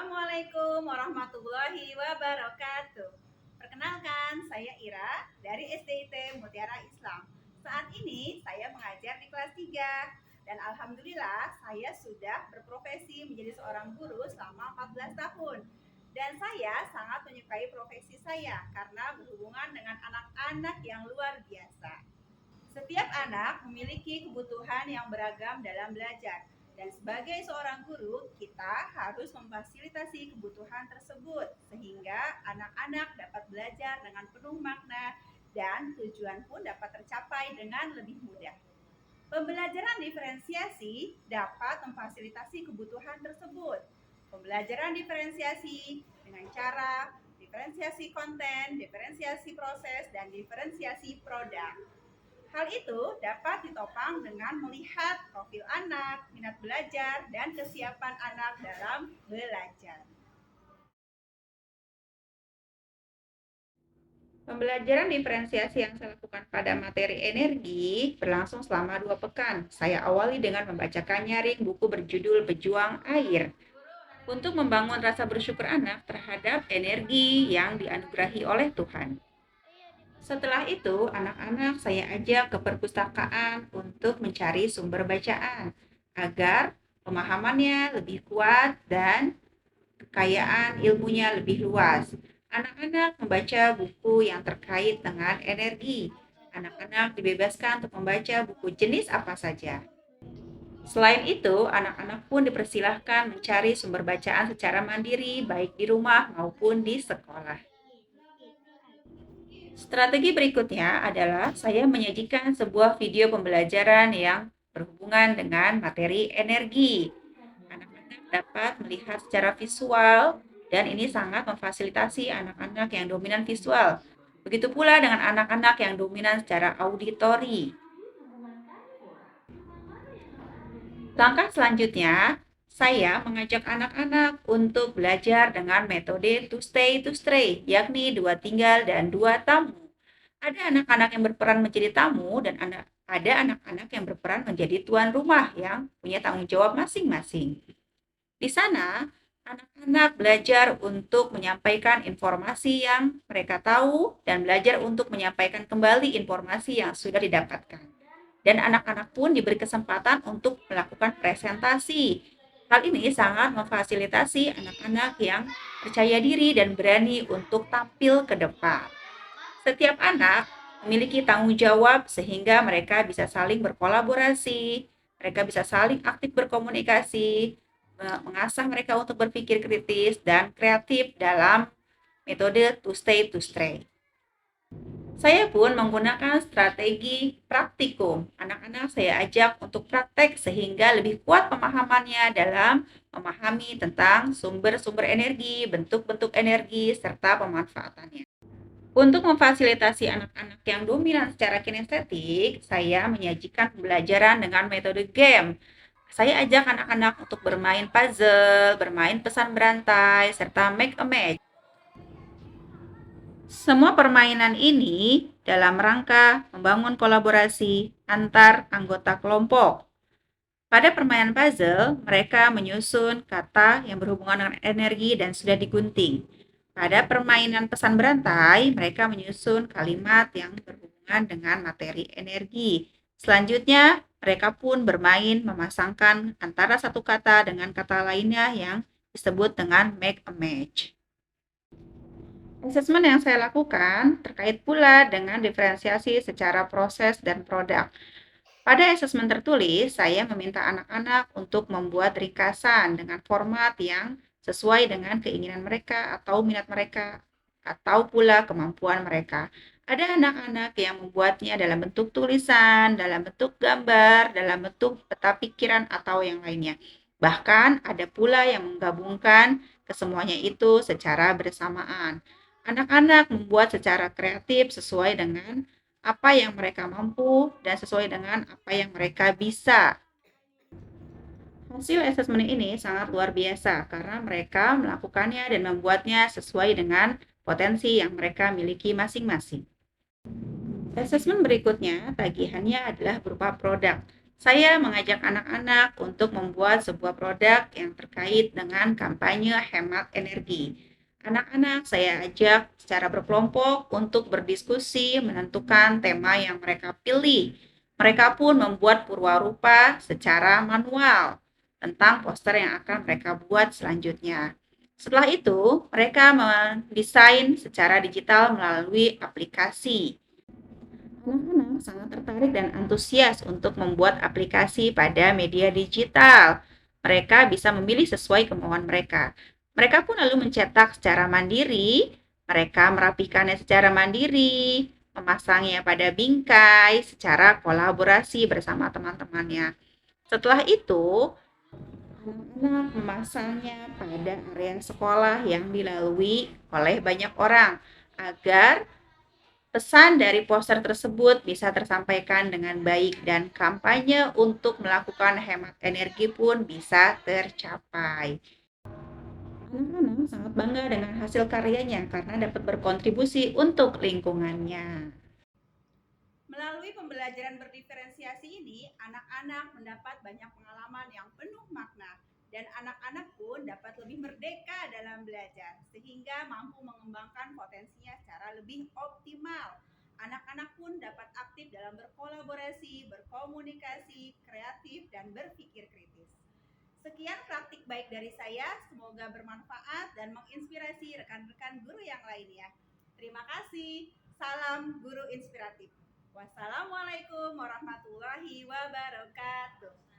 Assalamualaikum warahmatullahi wabarakatuh. Perkenalkan, saya Ira dari SDIT Mutiara Islam. Saat ini saya mengajar di kelas 3 dan alhamdulillah saya sudah berprofesi menjadi seorang guru selama 14 tahun. Dan saya sangat menyukai profesi saya karena berhubungan dengan anak-anak yang luar biasa. Setiap anak memiliki kebutuhan yang beragam dalam belajar. Dan sebagai seorang guru, kita harus memfasilitasi kebutuhan tersebut sehingga anak-anak dapat belajar dengan penuh makna dan tujuan pun dapat tercapai dengan lebih mudah. Pembelajaran diferensiasi dapat memfasilitasi kebutuhan tersebut. Pembelajaran diferensiasi dengan cara diferensiasi konten, diferensiasi proses, dan diferensiasi produk. Hal itu dapat ditopang dengan melihat profil anak, minat belajar, dan kesiapan anak dalam belajar. Pembelajaran diferensiasi yang saya lakukan pada materi energi berlangsung selama 2 pekan. Saya awali dengan membacakan nyaring buku berjudul Pejuang Air untuk membangun rasa bersyukur anak terhadap energi yang dianugerahi oleh Tuhan. Setelah itu, anak-anak saya ajak ke perpustakaan untuk mencari sumber bacaan agar pemahamannya lebih kuat dan kekayaan ilmunya lebih luas. Anak-anak membaca buku yang terkait dengan energi. Anak-anak dibebaskan untuk membaca buku jenis apa saja. Selain itu, anak-anak pun dipersilahkan mencari sumber bacaan secara mandiri, baik di rumah maupun di sekolah. Strategi berikutnya adalah saya menyajikan sebuah video pembelajaran yang berhubungan dengan materi energi. Anak-anak dapat melihat secara visual dan ini sangat memfasilitasi anak-anak yang dominan visual. Begitu pula dengan anak-anak yang dominan secara auditori. Langkah selanjutnya, saya mengajak anak-anak untuk belajar dengan metode to stay, yakni 2 tinggal dan 2 tamu. Ada anak-anak yang berperan menjadi tamu dan ada anak-anak yang berperan menjadi tuan rumah yang punya tanggung jawab masing-masing. Di sana, anak-anak belajar untuk menyampaikan informasi yang mereka tahu dan belajar untuk menyampaikan kembali informasi yang sudah didapatkan. Dan anak-anak pun diberi kesempatan untuk melakukan presentasi. Hal ini sangat memfasilitasi anak-anak yang percaya diri dan berani untuk tampil ke depan. Setiap anak memiliki tanggung jawab sehingga mereka bisa saling berkolaborasi, mereka bisa saling aktif berkomunikasi, mengasah mereka untuk berpikir kritis dan kreatif dalam metode to stay. Saya pun menggunakan strategi praktikum. Anak-anak saya ajak untuk praktek sehingga lebih kuat pemahamannya dalam memahami tentang sumber-sumber energi, bentuk-bentuk energi, serta pemanfaatannya. Untuk memfasilitasi anak-anak yang dominan secara kinestetik, saya menyajikan pembelajaran dengan metode game. Saya ajak anak-anak untuk bermain puzzle, bermain pesan berantai, serta make a match. Semua permainan ini dalam rangka membangun kolaborasi antar anggota kelompok. Pada permainan puzzle, mereka menyusun kata yang berhubungan dengan energi dan sudah digunting. Pada permainan pesan berantai, mereka menyusun kalimat yang berhubungan dengan materi energi. Selanjutnya, mereka pun bermain memasangkan antara satu kata dengan kata lainnya yang disebut dengan make a match. Asesmen yang saya lakukan terkait pula dengan diferensiasi secara proses dan produk. Pada asesmen tertulis, saya meminta anak-anak untuk membuat ringkasan dengan format yang sesuai dengan keinginan mereka atau minat mereka, atau pula kemampuan mereka. Ada anak-anak yang membuatnya dalam bentuk tulisan, dalam bentuk gambar, dalam bentuk peta pikiran, atau yang lainnya. Bahkan ada pula yang menggabungkan kesemuanya itu secara bersamaan. Anak-anak membuat secara kreatif sesuai dengan apa yang mereka mampu dan sesuai dengan apa yang mereka bisa. Hasil asesmen ini sangat luar biasa karena mereka melakukannya dan membuatnya sesuai dengan potensi yang mereka miliki masing-masing. Asesmen berikutnya, tagihannya adalah berupa produk. Saya mengajak anak-anak untuk membuat sebuah produk yang terkait dengan kampanye hemat energi. Anak-anak saya ajak secara berkelompok untuk berdiskusi menentukan tema yang mereka pilih. Mereka pun membuat purwarupa secara manual tentang poster yang akan mereka buat selanjutnya. Setelah itu, mereka mendesain secara digital melalui aplikasi. Anak-anak sangat tertarik dan antusias untuk membuat aplikasi pada media digital. Mereka bisa memilih sesuai kemauan mereka. Mereka pun lalu mencetak secara mandiri, mereka merapikannya secara mandiri, memasangnya pada bingkai secara kolaborasi bersama teman-temannya. Setelah itu, anak-anak memasangnya pada area sekolah yang dilalui oleh banyak orang agar pesan dari poster tersebut bisa tersampaikan dengan baik dan kampanye untuk melakukan hemat energi pun bisa tercapai. Anak-anak sangat bangga dengan hasil karyanya karena dapat berkontribusi untuk lingkungannya. Melalui pembelajaran berdiferensiasi ini, anak-anak mendapat banyak pengalaman yang penuh makna dan anak-anak pun dapat lebih merdeka dalam belajar sehingga mampu mengembangkan potensinya secara lebih optimal. Anak-anak pun dapat aktif dalam berkolaborasi, berkomunikasi, kreatif, dan berpikir kritis. Sekian praktik baik dari saya, semoga bermanfaat dan menginspirasi rekan-rekan guru yang lainnya. Terima kasih. Salam guru inspiratif. Wassalamualaikum warahmatullahi wabarakatuh.